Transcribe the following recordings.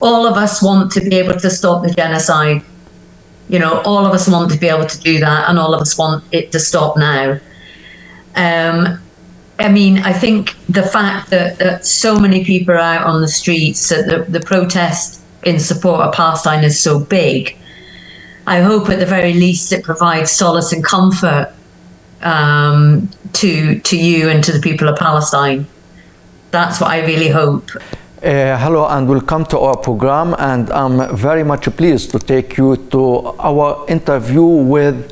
all of us want to be able to stop the genocide. You know, all of us want to be able to do that, and all of us want it to stop now. I mean, I think the fact that so many people are out on the streets, that the protest in support of Palestine is so big, I hope at the very least it provides solace and comfort to you and to the people of Palestine. That's what I really hope. Hello and welcome to our program, and I'm very much pleased to take you to our interview with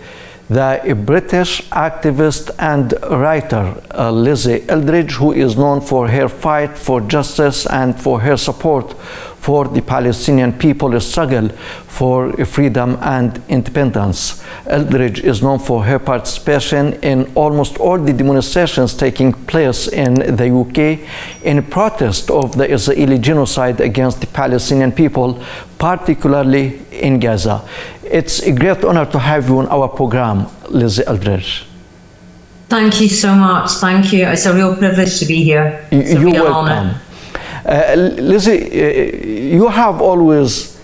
the British activist and writer Lizzie Eldridge, who is known for her fight for justice and for her support for the Palestinian people's struggle for freedom and independence. Eldridge is known for her participation in almost all the demonstrations taking place in the UK in protest of the Israeli genocide against the Palestinian people, particularly in Gaza. It's a great honor to have you on our program, Lizzie Eldridge. Thank you so much. Thank you. It's a real privilege to be here. You're welcome. Lizzie, you have always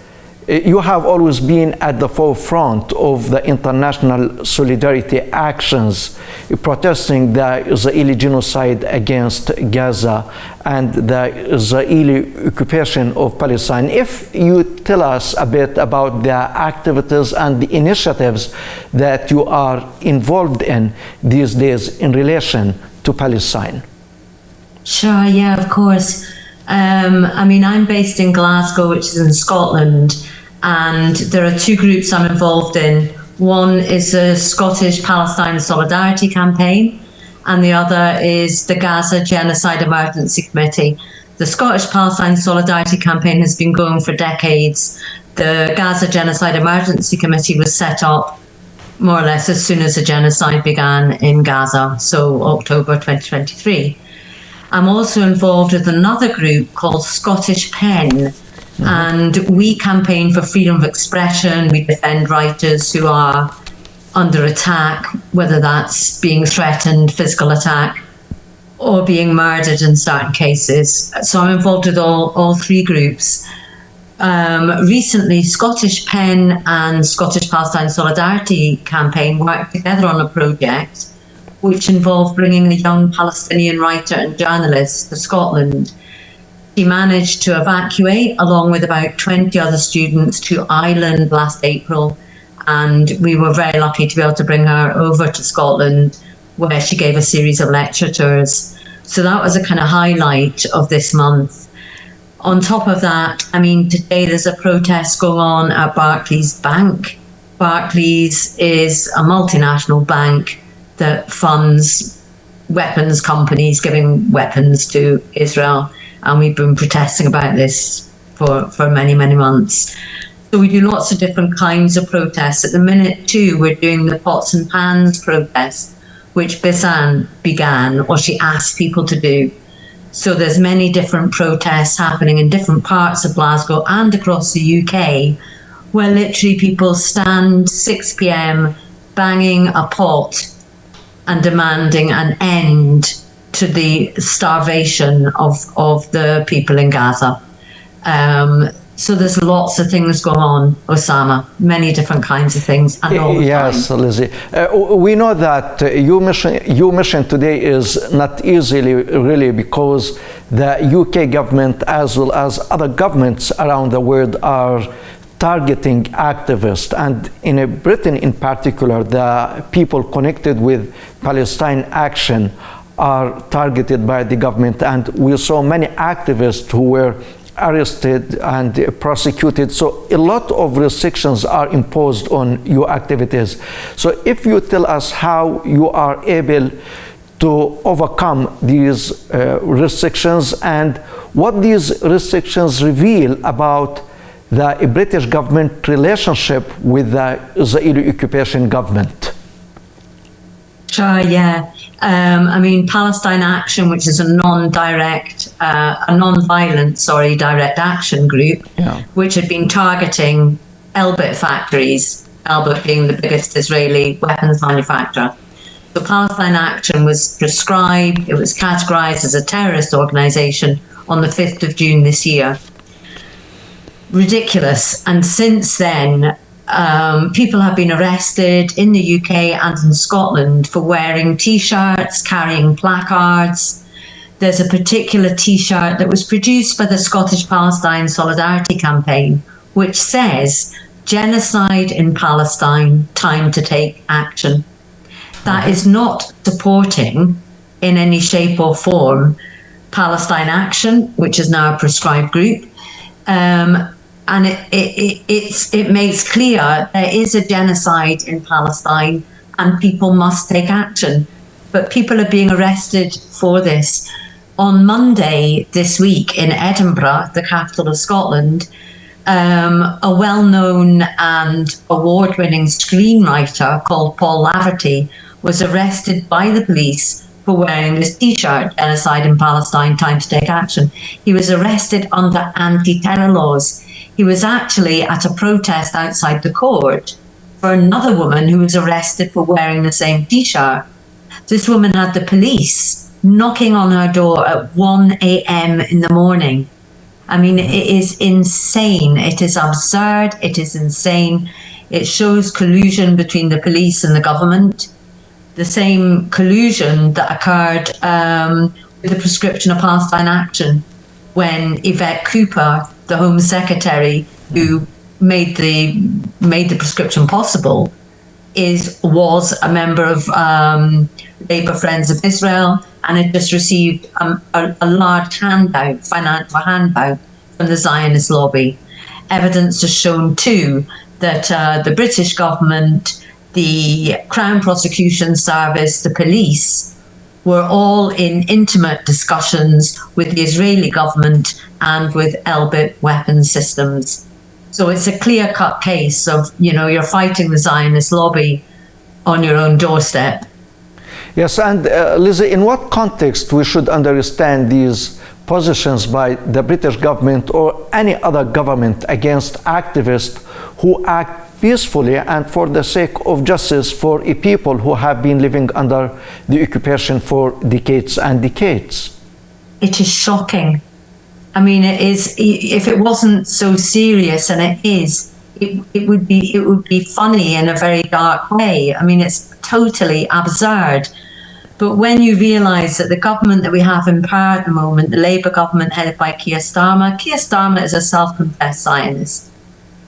been at the forefront of the international solidarity actions protesting the Israeli genocide against Gaza and the Israeli occupation of Palestine. If you tell us a bit about the activities and the initiatives that you are involved in these days in relation to Palestine. Sure, yeah, of course. I mean, I'm based in Glasgow, which is in Scotland, and there are two groups I'm involved in. One is the Scottish Palestine Solidarity Campaign, and the other is the Gaza Genocide Emergency Committee. The Scottish Palestine Solidarity Campaign has been going for decades. The Gaza Genocide Emergency Committee was set up more or less as soon as the genocide began in Gaza, so October 2023. I'm also involved with another group called Scottish Pen, and we campaign for freedom of expression. We defend writers who are under attack, whether that's being threatened, physical attack, or being murdered in certain cases. So I'm involved with all three groups. Recently, Scottish Pen and Scottish Palestine Solidarity Campaign worked together on a project which involved bringing a young Palestinian writer and journalist to Scotland. She managed to evacuate, along with about 20 other students, to Ireland last April, and we were very lucky to be able to bring her over to Scotland, where she gave a series of lecture tours. So that was a kind of highlight of this month. On top of that, I mean, today there's a protest going on at Barclays Bank. Barclays is a multinational bank that funds weapons companies giving weapons to Israel, and we've been protesting about this for many, many months. So we do lots of different kinds of protests. At the minute too, we're doing the pots and pans protest, which Bisan began, or she asked people to do. So there's many different protests happening in different parts of Glasgow and across the UK, where literally people stand 6 p.m. banging a pot and demanding an end to the starvation of the people in Gaza. So there's lots of things going on, Osama, many different kinds of things. And all the yes, time. Lizzie. We know that your mission today is not easily really, because the UK government as well as other governments around the world are targeting activists, and in Britain in particular, the people connected with Palestine Action are targeted by the government, and we saw many activists who were arrested and prosecuted. So a lot of restrictions are imposed on your activities. So if you tell us how you are able to overcome these restrictions, and what these restrictions reveal about the British government relationship with the Israeli occupation government. Sure, yeah. I mean, Palestine Action, which is a non-violent, direct action group, which had been targeting Elbit factories, Elbit being the biggest Israeli weapons manufacturer. So Palestine Action was prescribed, it was categorized as a terrorist organization on the 5th of June this year. ridiculous. And since then, people have been arrested in the UK and in Scotland for wearing T-shirts, carrying placards. There's a particular T-shirt that was produced by the Scottish Palestine Solidarity Campaign, which says, "Genocide in Palestine, time to take action." That is not supporting in any shape or form Palestine Action, which is now a proscribed group. And it makes clear there is a genocide in Palestine and people must take action. But people are being arrested for this. On Monday this week in Edinburgh, the capital of Scotland, a well-known and award-winning screenwriter called Paul Laverty was arrested by the police for wearing this T-shirt, "Genocide in Palestine, time to take action." He was arrested under anti-terror laws. He was actually at a protest outside the court for another woman who was arrested for wearing the same T-shirt. This woman had the police knocking on her door at 1 a.m. in the morning. I mean, it is insane. It is absurd. It is insane. It shows collusion between the police and the government. The same collusion that occurred with the proscription of Palestine Action when Yvette Cooper, the Home Secretary who made the prescription possible, was a member of Labour Friends of Israel and had just received a large financial handout from the Zionist lobby. Evidence has shown too that the British government, the Crown Prosecution Service, the police, were all in intimate discussions with the Israeli government and with Elbit weapons systems. So it's a clear-cut case of, you're fighting the Zionist lobby on your own doorstep. Yes, and Lizzie, in what context we should understand these positions by the British government or any other government against activists who act peacefully and for the sake of justice for a people who have been living under the occupation for decades and decades? It is shocking. I mean, it is. If it wasn't so serious, and it is, it would be funny in a very dark way. I mean, it's totally absurd. But when you realise that the government that we have in power at the moment, the Labour government headed by Keir Starmer is a self-confessed Zionist.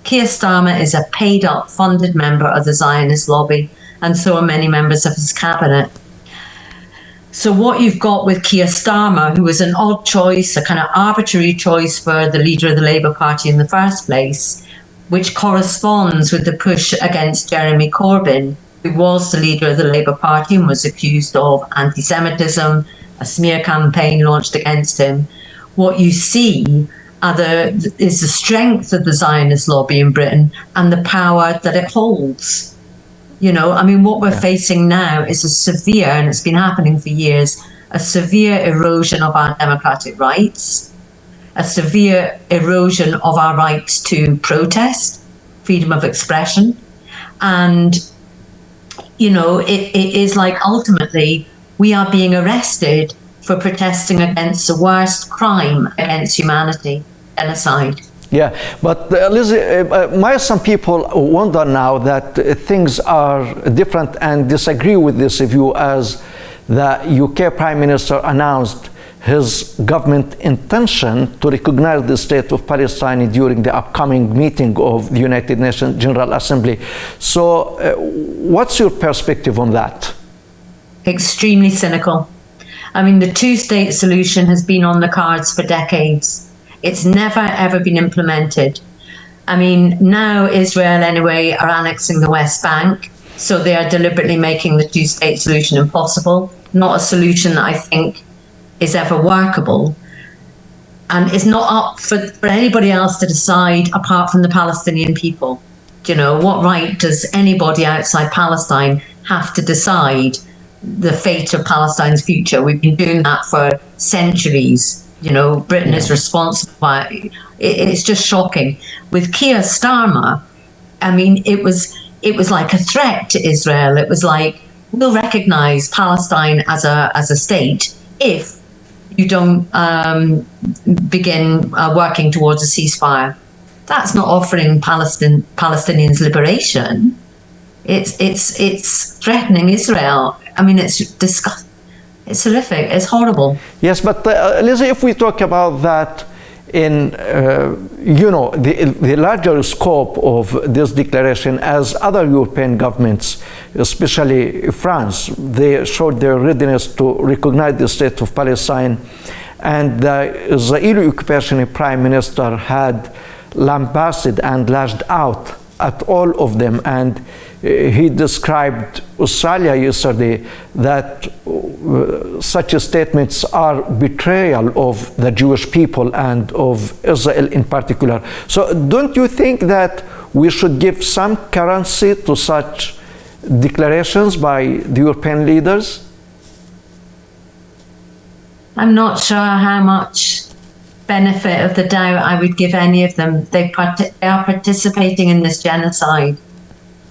Keir Starmer is a paid-up, funded member of the Zionist lobby, and so are many members of his cabinet. So what you've got with Keir Starmer, who was an odd choice, a kind of arbitrary choice for the leader of the Labour Party in the first place, which corresponds with the push against Jeremy Corbyn, who was the leader of the Labour Party and was accused of anti-Semitism, a smear campaign launched against him. What you see is the strength of the Zionist lobby in Britain and the power that it holds. What we're facing now is a severe, and it's been happening for years, a severe erosion of our democratic rights, a severe erosion of our rights to protest, freedom of expression. And, it is like ultimately we are being arrested for protesting against the worst crime against humanity, genocide. Yeah, but Lizzie, some people wonder now that things are different and disagree with this view, as the UK Prime Minister announced his government intention to recognize the state of Palestine during the upcoming meeting of the United Nations General Assembly. So what's your perspective on that? Extremely cynical. I mean, the two-state solution has been on the cards for decades. It's never, ever been implemented. I mean, now Israel, anyway, are annexing the West Bank, so they are deliberately making the two-state solution impossible. Not a solution that I think is ever workable. And it's not up for anybody else to decide apart from the Palestinian people. What right does anybody outside Palestine have to decide the fate of Palestine's future? We've been doing that for centuries. Britain is responsible. It's just shocking. With Keir Starmer, I mean, it was like a threat to Israel. It was like, we'll recognise Palestine as a state if you don't begin working towards a ceasefire. That's not offering Palestinians liberation. It's threatening Israel. I mean, it's disgusting. It's horrific. It's horrible. Yes, but Lizzie, if we talk about that in the larger scope of this declaration, as other European governments, especially France, they showed their readiness to recognize the state of Palestine, and the Israeli occupation prime minister had lambasted and lashed out at all of them, and he described Australia yesterday that such statements are betrayal of the Jewish people and of Israel in particular. So don't you think that we should give some currency to such declarations by the European leaders? I'm not sure how much benefit of the doubt I would give any of them. They are participating in this genocide.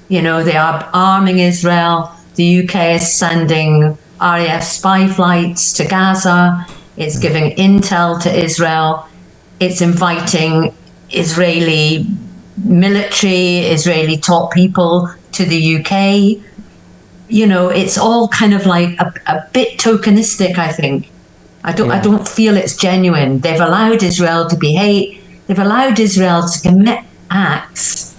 You know, they are arming Israel. The UK is sending RAF spy flights to Gaza. It's giving intel to Israel. It's inviting Israeli military, Israeli top people to the UK. You know, it's all kind of like a bit tokenistic, I think. I don't feel it's genuine. They've allowed Israel to behave. They've allowed Israel to commit acts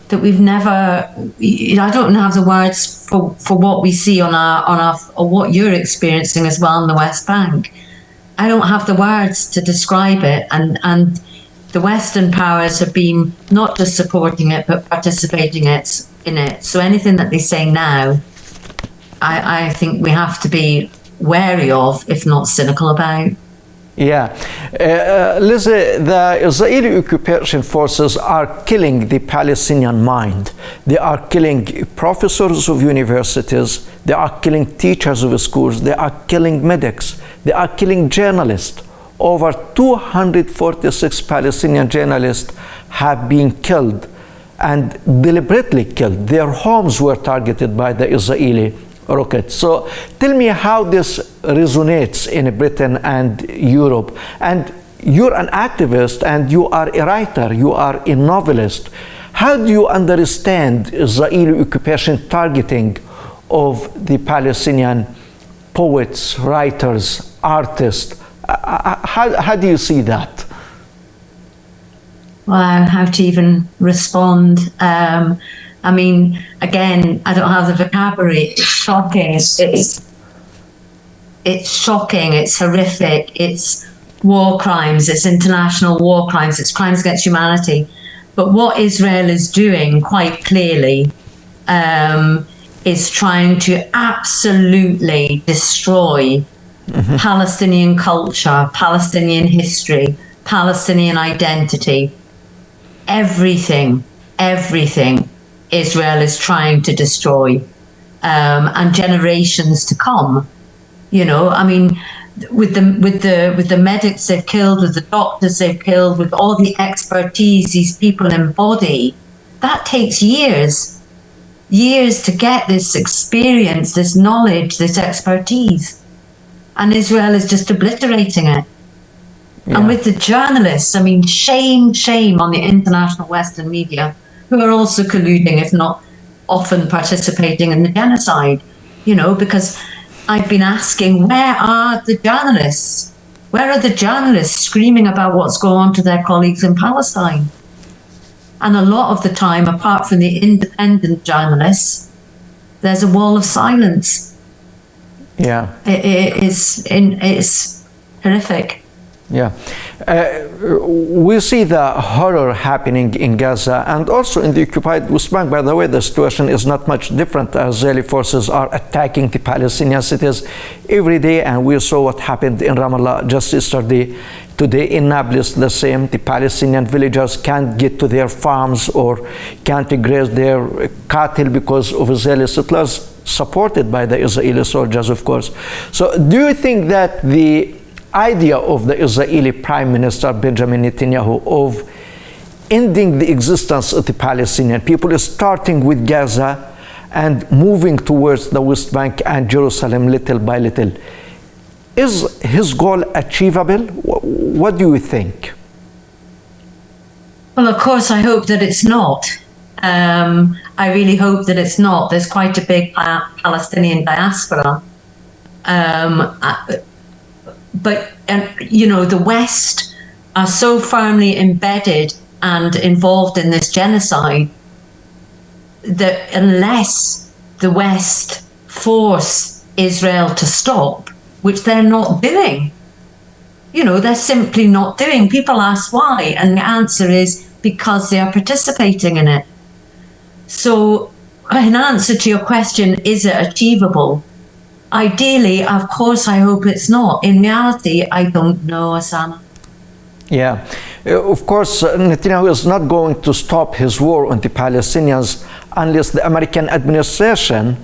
that we've never. I don't have the words for what we see on our or what you're experiencing as well in the West Bank. I don't have the words to describe it, and the Western powers have been not just supporting it but participating in it. So anything that they say now, I think we have to be wary of, if not cynical about. Yeah. Lizzie, the Israeli occupation forces are killing the Palestinian mind. They are killing professors of universities. They are killing teachers of schools. They are killing medics. They are killing journalists. Over 246 Palestinian journalists have been killed and deliberately killed. Their homes were targeted by the Israeli rockets. So tell me how this resonates in Britain and Europe. And you're an activist and you are a writer, you are a novelist. How do you understand Israeli occupation targeting of the Palestinian poets, writers, artists? How do you see that? Well, how to even respond. I mean, again, I don't have the vocabulary. It's shocking. It's shocking. It's horrific. It's war crimes. It's international war crimes. It's crimes against humanity. But what Israel is doing, quite clearly, is trying to absolutely destroy Palestinian culture, Palestinian history, Palestinian identity. Everything Israel is trying to destroy, and generations to come. You know, I mean, with the medics they've killed, with the doctors they've killed, with all the expertise these people embody, that takes years to get this experience, this knowledge, this expertise, and Israel is just obliterating it. Yeah. And with the journalists, I mean, shame on the international Western media, who are also colluding, if not often participating in the genocide, you know, because I've been asking, where are the journalists? Where are the journalists screaming about what's going on to their colleagues in Palestine? And a lot of the time, apart from the independent journalists, there's a wall of silence. Yeah. It's horrific. Yeah. We see the horror happening in Gaza and also in the occupied West Bank. By the way, the situation is not much different. Israeli forces are attacking the Palestinian cities every day, and we saw what happened in Ramallah just yesterday. Today in Nablus, the same. The Palestinian villagers can't get to their farms or can't graze their cattle because of Israeli settlers, supported by the Israeli soldiers, of course. So do you think that the idea of the Israeli Prime Minister Benjamin Netanyahu of ending the existence of the Palestinian people, starting with Gaza and moving towards the West Bank and Jerusalem little by little, is his goal achievable? What do you think? Well, of course, I hope that it's not. I really hope that it's not. There's quite a big Palestinian diaspora. But the West are so firmly embedded and involved in this genocide that unless the West force Israel to stop, which they're not doing, they're simply not doing. People ask why, and the answer is because they are participating in it. So, in answer to your question, is it achievable? Ideally, of course, I hope it's not. In reality, I don't know, Osama. Yeah, of course, Netanyahu is not going to stop his war on the Palestinians unless the American administration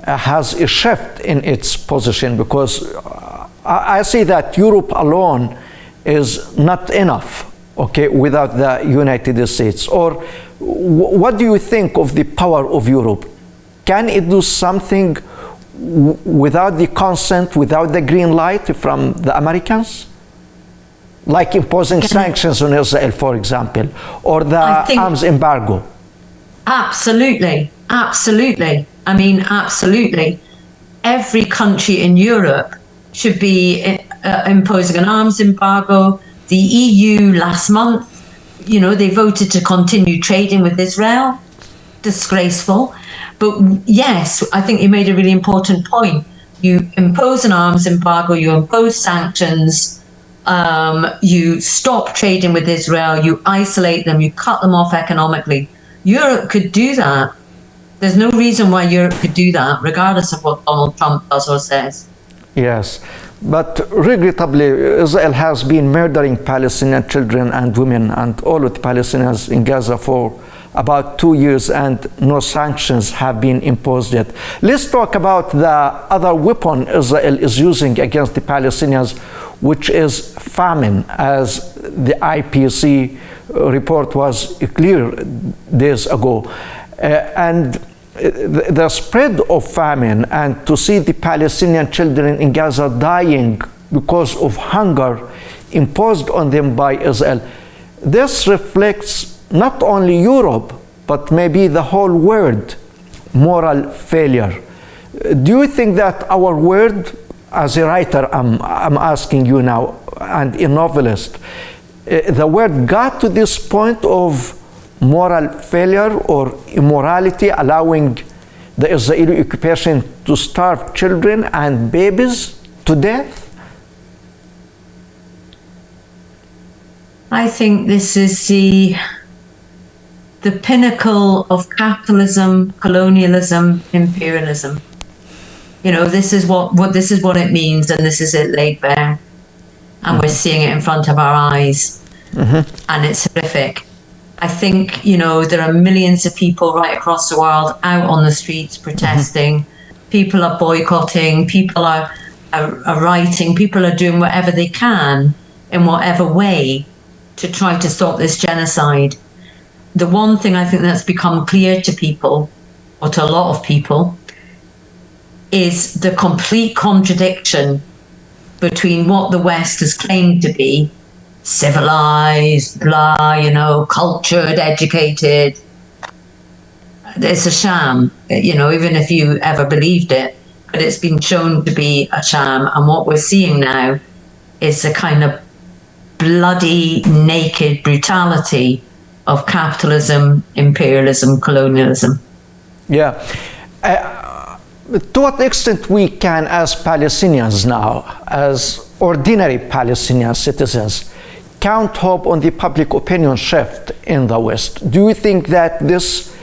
has a shift in its position, because I see that Europe alone is not enough, okay, without the United States. Or what do you think of the power of Europe? Can it do something without the consent, without the green light from the Americans? Like imposing sanctions on Israel, for example, or the arms embargo? Absolutely, absolutely. I mean, absolutely. Every country in Europe should be imposing an arms embargo. The EU last month, they voted to continue trading with Israel. Disgraceful. But yes, I think you made a really important point. You impose an arms embargo, you impose sanctions, you stop trading with Israel, you isolate them, you cut them off economically. Europe could do that. There's no reason why Europe could do that, regardless of what Donald Trump does or says. Yes, but regrettably, Israel has been murdering Palestinian children and women and all of the Palestinians in Gaza for about 2 years, and no sanctions have been imposed yet. Let's talk about the other weapon Israel is using against the Palestinians, which is famine, as the IPC report was clear days ago. And the spread of famine, and to see the Palestinian children in Gaza dying because of hunger imposed on them by Israel, this reflects not only Europe, but maybe the whole world moral failure. Do you think that our world, as a writer, I'm asking you now, and a novelist, the world got to this point of moral failure or immorality, allowing the Israeli occupation to starve children and babies to death? I think this is the pinnacle of capitalism, colonialism, imperialism. This is what it means, and this is it laid bare, and we're seeing it in front of our eyes, and it's horrific. I think there are millions of people right across the world out on the streets protesting. People are boycotting. People are writing. People are doing whatever they can in whatever way to try to stop this genocide. The one thing I think that's become clear to people, or to a lot of people, is the complete contradiction between what the West has claimed to be civilized, blah, cultured, educated. It's a sham, even if you ever believed it, but it's been shown to be a sham. And what we're seeing now is a kind of bloody, naked brutality of capitalism, imperialism, colonialism. Yeah. To what extent we can, as Palestinians now, as ordinary Palestinian citizens, count hope on the public opinion shift in the West? Do you think that this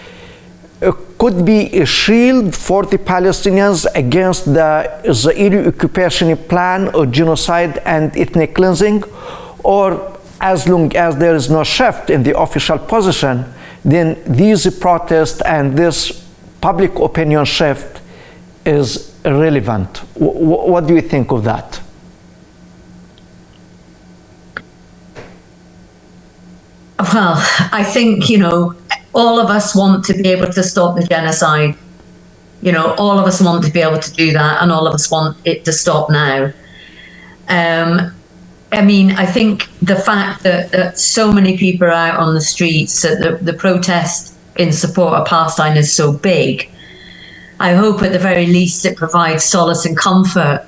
could be a shield for the Palestinians against the Israeli occupation plan of genocide and ethnic cleansing? Or as long as there is no shift in the official position, then these protests and this public opinion shift is irrelevant? What do you think of that? Well, I think, all of us want to be able to stop the genocide. All of us want to be able to do that, and all of us want it to stop now. I mean, I think the fact that so many people are out on the streets, that the protest in support of Palestine is so big, I hope at the very least it provides solace and comfort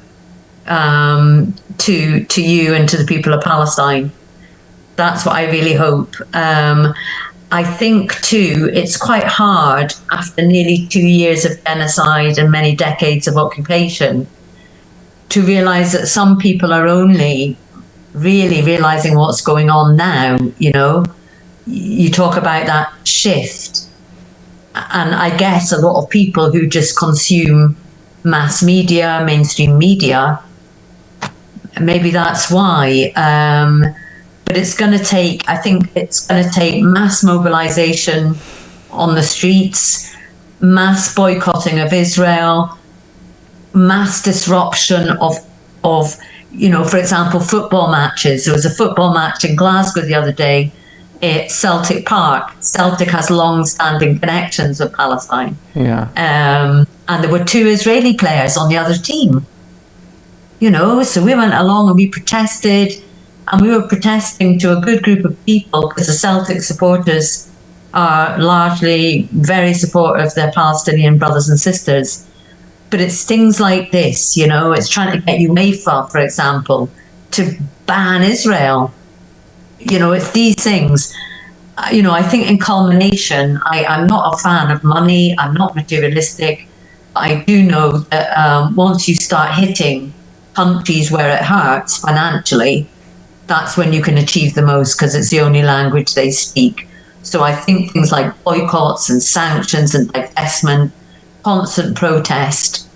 to you and to the people of Palestine. That's what I really hope. I think too, it's quite hard after nearly 2 years of genocide and many decades of occupation to realise that some people are only really realising what's going on now. You know, you talk about that shift, and I guess a lot of people who just consume mass media, mainstream media, maybe that's why. But it's going to take, I think it's going to take mass mobilization on the streets, mass boycotting of Israel, mass disruption of, you know, for example, football matches. There was a football match in Glasgow the other day at Celtic Park. Celtic has long-standing connections with Palestine. Yeah. And there were 2 Israeli players on the other team. You know, so we went along and we protested, and we were protesting to a good group of people because the Celtic supporters are largely very supportive of their Palestinian brothers and sisters. But it's things like this, you know, it's trying to get UEFA, for example, to ban Israel. You know, it's these things. You know, I think in culmination, I'm not a fan of money, I'm not materialistic. I do know that once you start hitting countries where it hurts financially, that's when you can achieve the most, because it's the only language they speak. So I think things like boycotts and sanctions and divestment, constant protest,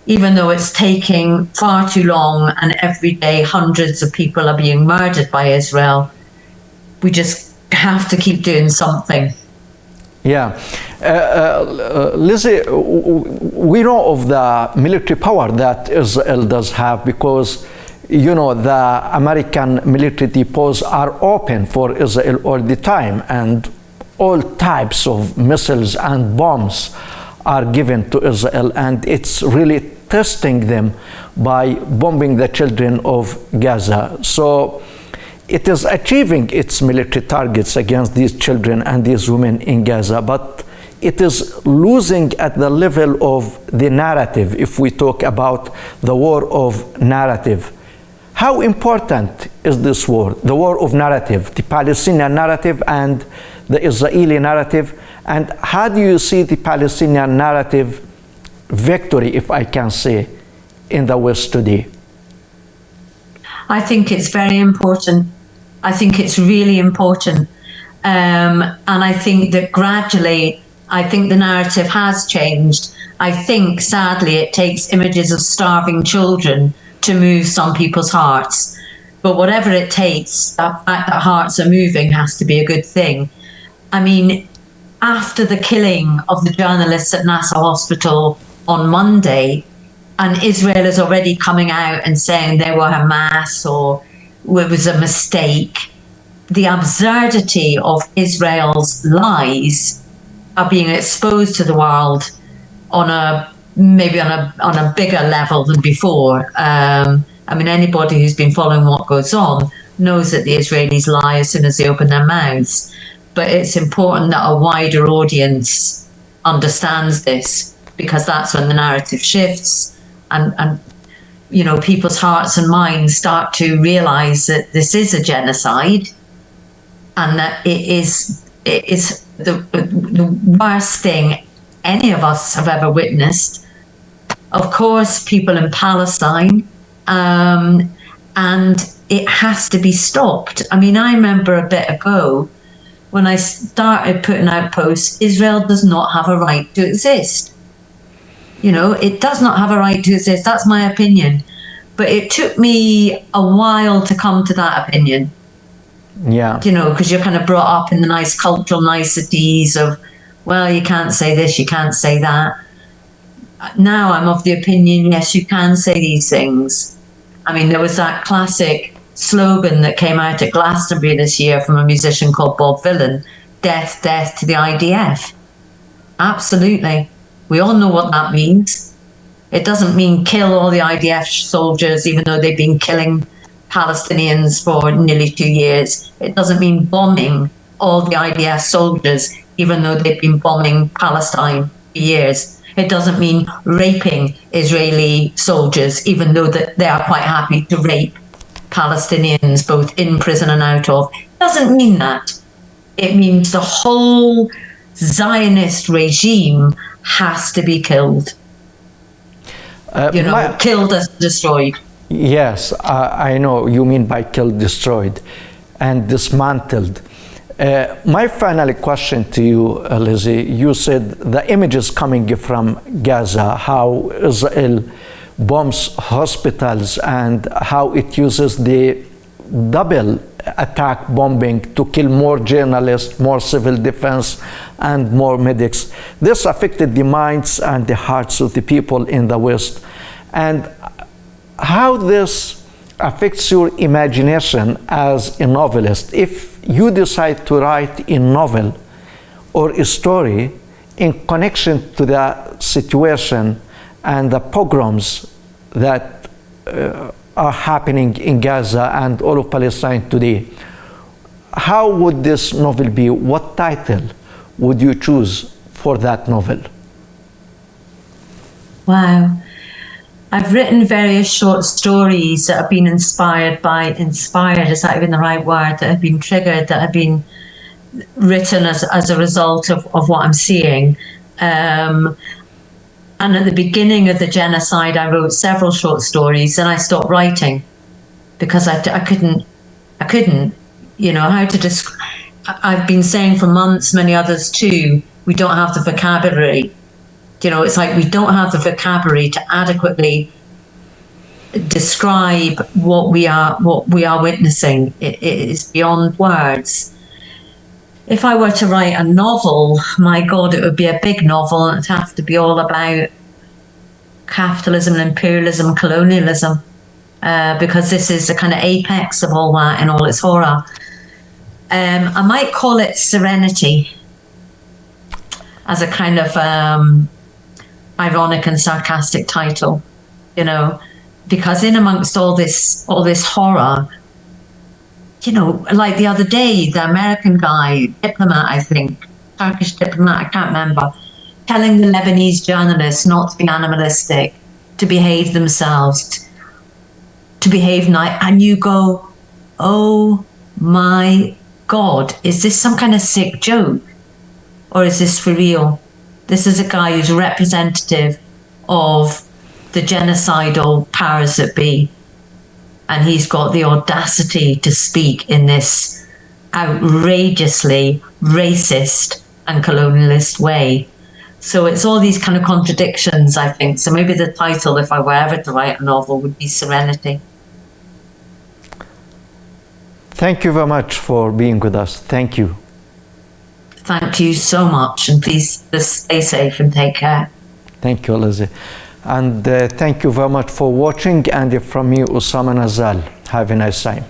even though it's taking far too long and every day hundreds of people are being murdered by Israel, we just have to keep doing something. Yeah. Lizzie, we know of the military power that Israel does have because, you know, the American military depots are open for Israel all the time, and all types of missiles and bombs are given to Israel, and it's really testing them by bombing the children of Gaza. So it is achieving its military targets against these children and these women in Gaza, but it is losing at the level of the narrative. If we talk about the war of narrative, how important is this war, the war of narrative, the Palestinian narrative and the Israeli narrative? And how do you see the Palestinian narrative victory, if I can say, in the West today? I think it's very important. I think it's really important. And I think that gradually, I think the narrative has changed. I think, sadly, it takes images of starving children to move some people's hearts. But whatever it takes, that fact that hearts are moving has to be a good thing. I mean, after the killing of the journalists at Nasser Hospital on Monday, and Israel is already coming out and saying they were Hamas or it was a mistake, the absurdity of Israel's lies are being exposed to the world on a bigger level than before. I mean, anybody who's been following what goes on knows that the Israelis lie as soon as they open their mouths. But it's important that a wider audience understands this, because that's when the narrative shifts and you know, people's hearts and minds start to realize that this is a genocide, and that it is the worst thing any of us have ever witnessed. Of course, people in Palestine, and it has to be stopped. I mean, I remember a bit ago when I started putting out posts, Israel does not have a right to exist. You know, it does not have a right to exist. That's my opinion. But it took me a while to come to that opinion. Yeah. You know, because you're kind of brought up in the nice cultural niceties of, well, you can't say this, you can't say that. Now I'm of the opinion, yes, you can say these things. I mean, there was that classic slogan that came out at Glastonbury this year from a musician called Bob Villan, death, death to the IDF. Absolutely. We all know what that means. It doesn't mean kill all the IDF soldiers, even though they've been killing Palestinians for nearly 2 years. It doesn't mean bombing all the IDF soldiers, even though they've been bombing Palestine for years. It doesn't mean raping Israeli soldiers, even though that they are quite happy to rape Palestinians, both in prison and out of. It doesn't mean that. It means the whole Zionist regime has to be killed. Killed as destroyed. Yes, I know you mean by killed, destroyed, and dismantled. My final question to you, Lizzie, you said the images coming from Gaza, how Israel bombs hospitals and how it uses the double attack bombing to kill more journalists, more civil defense, and more medics. This affected the minds and the hearts of the people in the West. And how this affects your imagination as a novelist. If you decide to write a novel or a story in connection to the situation and the pogroms that are happening in Gaza and all of Palestine today, how would this novel be? What title would you choose for that novel? Wow. I've written various short stories that have been inspired, is that even the right word, that have been triggered, that have been written as a result of what I'm seeing. And at the beginning of the genocide, I wrote several short stories, and I stopped writing because I couldn't, how to describe. I've been saying for months, many others too, we don't have the vocabulary. It's like we don't have the vocabulary to adequately describe what we are witnessing. It is beyond words. If I were to write a novel, my God, it would be a big novel. It'd have to be all about capitalism, imperialism, colonialism, because this is the kind of apex of all that in all its horror. I might call it Serenity as a kind of ironic and sarcastic title, because in amongst all this horror, like the other day, the American guy, diplomat, I think, Turkish diplomat, I can't remember, telling the Lebanese journalists not to be animalistic, to behave themselves, to behave nice, and you go, oh my God, is this some kind of sick joke? Or is this for real? This is a guy who's representative of the genocidal powers that be. And he's got the audacity to speak in this outrageously racist and colonialist way. So it's all these kind of contradictions, I think. So maybe the title, if I were ever to write a novel, would be Serenity. Thank you very much for being with us. Thank you. Thank you so much, and please just stay safe and take care. Thank you, Lizzie. And thank you very much for watching, and from me, Usama Nazal. Have a nice time.